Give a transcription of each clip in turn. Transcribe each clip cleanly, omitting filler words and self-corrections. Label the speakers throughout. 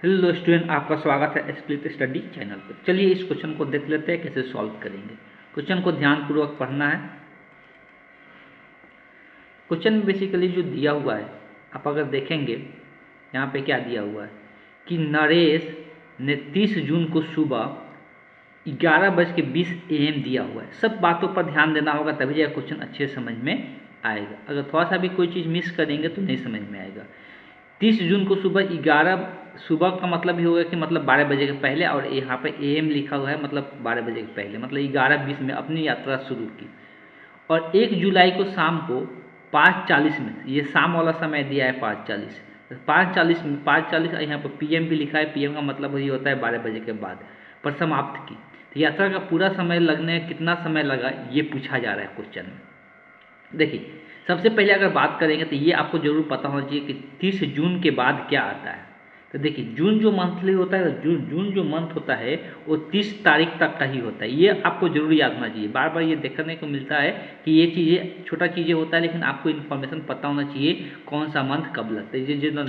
Speaker 1: Hello student, आपका स्वागत है स्प्लिट स्टडी चैनल पर। चलिए इस क्वेश्चन को देख लेते हैं कैसे सॉल्व करेंगे। क्वेश्चन को ध्यानपूर्वक पढ़ना है। क्वेश्चन में बेसिकली जो दिया हुआ है, आप अगर देखेंगे यहाँ पे क्या दिया हुआ है कि नरेश ने 30 जून को सुबह 11:20 AM दिया हुआ है। सब बातों पर ध्यान देना होगा, तभी यह क्वेश्चन अच्छे से समझ में आएगा। अगर थोड़ा सा भी कोई चीज़ मिस करेंगे तो नहीं समझ में आएगा। 30 जून को सुबह 11, सुबह का मतलब ही होगा कि मतलब 12 बजे के पहले, और यहाँ पे AM लिखा हुआ है मतलब 12 बजे के पहले, मतलब 11:20 में अपनी यात्रा शुरू की। और 1 जुलाई को शाम को 5:40 में, ये शाम वाला समय दिया है 5:40, 5:40 में 5:40 यहाँ पर PM भी लिखा है। PM का मतलब ही होता है 12 बजे के बाद पर समाप्त की। तो यात्रा का पूरा समय लगने कितना समय लगा ये पूछा जा रहा है क्वेश्चन में। देखिए, सबसे पहले अगर बात करेंगे तो ये आपको जरूर पता होना चाहिए कि 30 जून के बाद क्या आता है। तो देखिए, जून जो मंथली होता है, जून जो मंथ होता है वो 30 तारीख तक का ही होता है। ये आपको जरूर याद होना चाहिए। बार बार ये देखने को मिलता है कि ये चीज़ें छोटा चीज़ें होता है, लेकिन आपको इन्फॉर्मेशन पता होना चाहिए कौन सा मंथ कब लगता है।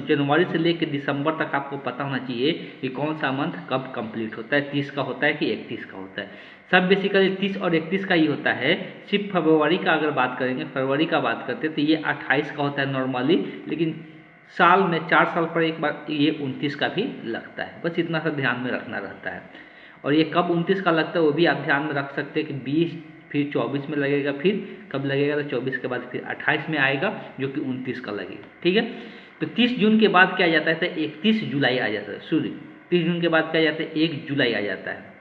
Speaker 1: जनवरी से लेकर दिसंबर तक आपको पता होना चाहिए कि कौन सा मंथ कब कंप्लीट होता है, 30 का होता है कि 31 का होता है। सब बेसिकली 30 और 31 का ही होता है। सिर्फ फरवरी का अगर बात करेंगे, फरवरी का बात करते हैं तो ये 28 का होता है नॉर्मली, लेकिन साल में 4 साल पर एक बार ये 29 का भी लगता है। बस इतना सा ध्यान में रखना रहता है। और ये कब 29 का लगता है वो भी आप ध्यान में रख सकते हैं कि 20 फिर 24 में लगेगा, फिर कब लगेगा तो 24 के बाद फिर 28 में आएगा जो कि 29 का लगेगा। ठीक है, तो 30 जून के बाद क्या आ जाता है तो 31 जुलाई आ जाता है। सॉरी, 30 जून के बाद क्या आ जाता है 1 जुलाई आ जाता है।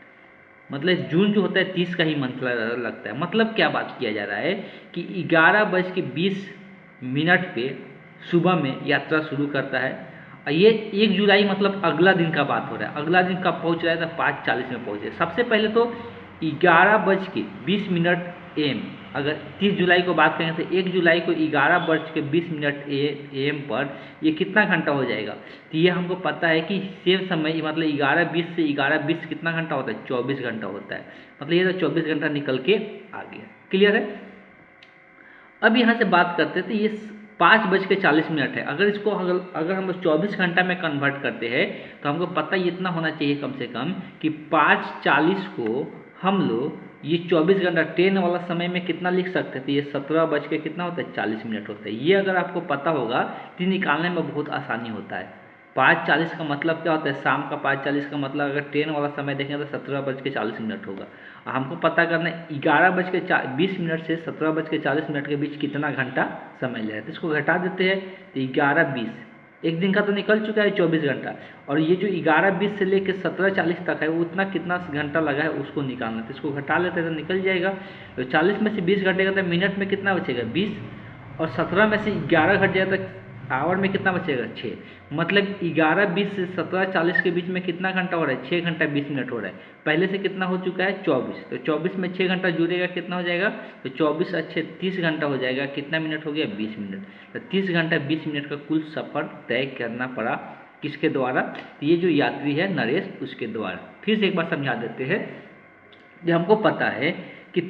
Speaker 1: मतलब जून जो होता है 30 का ही मंथ लगता है। मतलब क्या बात किया जा रहा है कि 11:20 पे सुबह में यात्रा शुरू करता है। और ये 1 जुलाई मतलब अगला दिन का बात हो रहा है। अगला दिन कब पहुंच रहा है तो 5:40 में पहुंचे। सबसे पहले तो 11:20 AM, अगर 30 जुलाई को बात करें तो 1 जुलाई को 11:20 AM पर ये कितना घंटा हो जाएगा। तो ये हमको पता है कि सेम समय मतलब 11:20 से 11:20 कितना घंटा होता है, 24 घंटा होता है। मतलब ये तो 24 घंटा निकल के आ गया। क्लियर है। अब यहाँ से बात करते हैं तो ये 5:40 है। अगर इसको अगर हम 24 घंटा में कन्वर्ट करते हैं तो हमको पता ही इतना होना चाहिए कम से कम कि 5:40 को हम लोग ये 24 घंटा ट्रेन वाला समय में कितना लिख सकते हैं। तो ये 17:40 होता है। ये अगर आपको पता होगा तो निकालने में बहुत आसानी होता है। 5:40 का मतलब क्या होता है, शाम का 5:40 का मतलब अगर ट्रेन वाला समय देखें तो 17:40 होगा। हमको पता करना है 11:20 से 17:40 के बीच कितना घंटा समय ले रहा है। तो इसको घटा देते हैं तो 11:20, एक दिन का तो निकल चुका है 24 घंटा, और ये जो 11:20 से लेकर 17:40 तक है वो उतना कितना घंटा लगा है उसको निकालना है। तो इसको घटा लेते हैं तो निकल जाएगा। तो 40 में से 20 घटेगा तो मिनट में कितना बचेगा 20, और 17 में से 11 घट जाएगा तो आवर में कितना बचेगा 6। मतलब 11:20 से 17:40 के बीच में कितना घंटा हो रहा है, 6 घंटा 20 मिनट हो रहा है। पहले से कितना हो चुका है 24, तो 24 में 6 घंटा जुड़ेगा कितना हो जाएगा, तो 24 अच्छे 30 घंटा हो जाएगा। कितना मिनट हो गया 20 मिनट। तो 30 घंटा 20 मिनट का कुल सफ़र तय करना पड़ा किसके द्वारा, तो ये जो यात्री है नरेश उसके द्वारा। फिर से एक बार समझा देते हैं। जो हमको पता है कि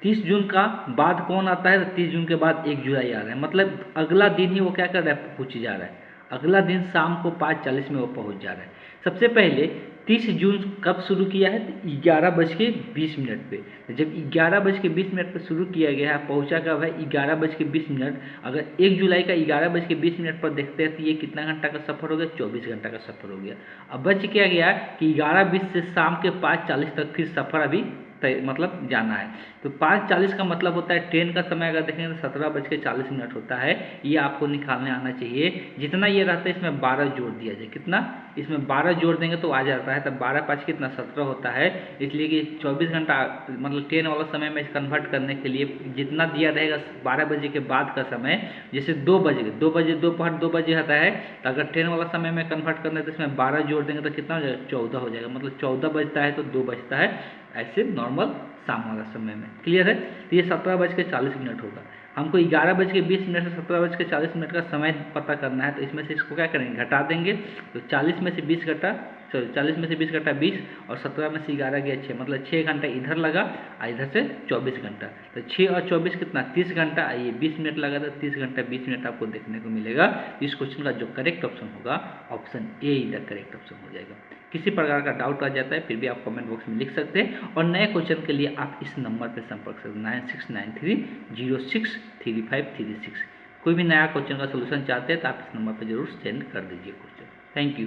Speaker 1: 30 जून का बाद कौन आता है, तो 30 जून के बाद 1 जुलाई आ रहा है। मतलब अगला दिन ही वो क्या कर रहा है, पहुँच जा रहा है। अगला दिन शाम को 5:40 में वो पहुँच जा रहा है। सबसे पहले 30 जून कब शुरू किया है तो 11:20 पे। तो जब 11:20 पे शुरू किया गया है, पहुँचा कब है 11:20। अगर 1 जुलाई का 11:20 पर देखते हैं तो ये कितना घंटा का सफ़र हो गया, 24 घंटा का सफ़र हो गया। अब बच क्या गया कि 11:20 से शाम के 5:40 तक फिर सफ़र अभी मतलब जाना है। तो 5:40 का मतलब होता है ट्रेन का समय अगर देखेंगे तो 17:40 होता है। ये आपको निकालने आना चाहिए। जितना ये रहता है इसमें 12 जोड़ दिया जाए, कितना इसमें 12 जोड़ देंगे तो आ जाता है। तब 12×5 कितना 17 होता है। इसलिए कि 24 घंटा मतलब ट्रेन वाला समय में कन्वर्ट करने के लिए जितना दिया रहेगा 12 बजे के बाद का समय, जैसे 2 बजे दोपहर 2 बजे आता है, तो अगर ट्रेन वाला समय में कन्वर्ट करना है तो इसमें 12 जोड़ देंगे तो कितना हो जाएगा 14 हो जाएगा। मतलब 14 बजता है तो 2 बजता है, ऐसे नॉर्मल शाम वाला समय में। क्लियर है। तो ये 17:40 होगा। हमको 11:20 से 17:40 का समय पता करना है। तो इसमें से इसको क्या करेंगे, घटा देंगे। तो 40 में से 20 घटा सॉरी 40 में से 20 घटा 20 और 17 में से 11 गया 6, मतलब 6 घंटा इधर लगा और इधर से 24 घंटा। तो 6 और 24 कितना 30 घंटा, ये 20 मिनट लगा था, 30 घंटा 20 मिनट आपको देखने को मिलेगा। इस क्वेश्चन का जो करेक्ट ऑप्शन होगा ऑप्शन ए इधर करेक्ट ऑप्शन हो जाएगा। किसी प्रकार का डाउट आ जाता है फिर भी आप कमेंट बॉक्स में लिख सकते हैं और नए क्वेश्चन के लिए आप इस नंबर पर संपर्क सकते हैं 9693063536। कोई भी नया क्वेश्चन का सोल्यूशन चाहते हैं तो आप इस नंबर पर जरूर सेंड कर दीजिए क्वेश्चन। Thank you.